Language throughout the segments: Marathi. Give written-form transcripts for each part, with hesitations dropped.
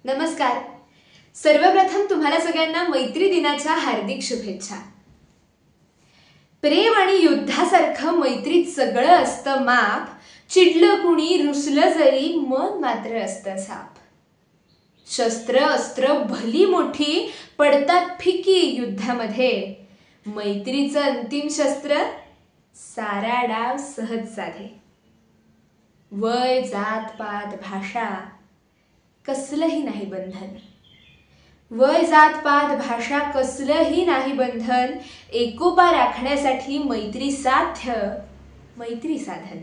नमस्कार. सर्वप्रथम तुम्हाला सगळ्यांना मैत्री दिनाच्या हार्दिक शुभेच्छा. प्रेम आणि युद्धासारखं मैत्रीत सगळं असतं माप. चिडलं कुणी रुसलं जरी मन मात्र असतं साप. शस्त्र अस्त्र भली मोठी पडतात फिकी युद्धामध्ये. मैत्रीचं अंतिम शस्त्र सारा डाव सहज साधे. वय जात पात भाषा कसलंही नाही बंधन. वय जात पात भाषा कसलंही नाही बंधन. एकोपा राखण्यासाठी मैत्री साध्य मैत्री साधन.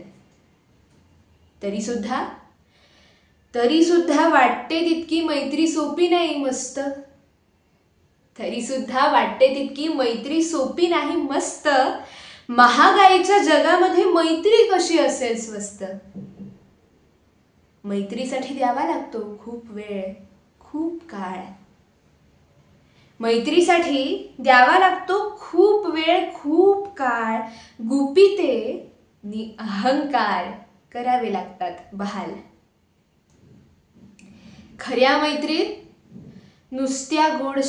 तरी सुद्धा वाटते तितकी मैत्री सोपी नाही मस्त. मस्त. महागाईच्या जगामध्ये मैत्री कशी असेल स्वस्त. मैत्रीसाठी द्यावा लागतो खूप वेळ खूप काळ. मैत्रीसाठी द्यावा लागतो खूप वेळ खूप काळ. गुपिते नि अहंकार करावे लागतात बहाल. खऱ्या मैत्रीत नुसत्या गोड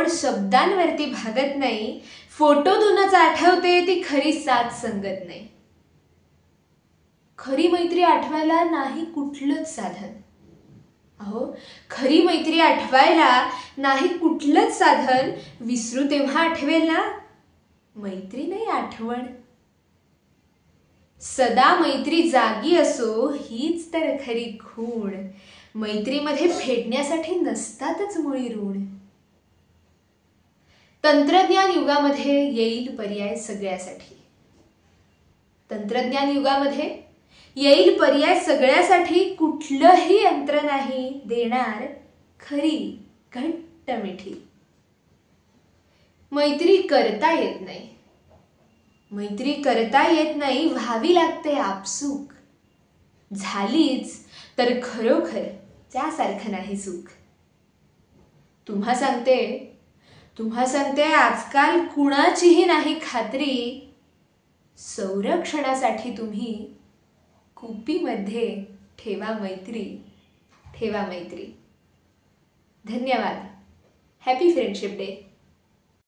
शब्दांवरती भागत नाही. फोटोतूनच आठवते ती खरी साथ संगत नाही. खरी मैत्री आठवायला नाही कुठलंच साधन. खरी मैत्री आठवायला नाही कुठलंच साधन. विसरू तेव्हा आठवेल ना मैत्री नाही आठवण. सदा मैत्री जागी असो हीच तर खरी खूण. मैत्रीमध्ये फेडण्यासाठी नसतातच मुळी ऋण. तंत्रज्ञान युगामध्ये येईल पर्याय सगळ्यासाठी. कुठलंही यंत्र नाही देणार खरी घट्ट मिठी. मैत्री करता येत नाही व्हावी लागते आपसूक. झालीच तर खरोखर त्यासारखं नाही सुख. तुम्हा सांगते आजकाल कुणाचीही नाही खात्री. संरक्षणासाठी तुम्ही कुपीमध्ये ठेवा मैत्री. धन्यवाद. Happy friendship day.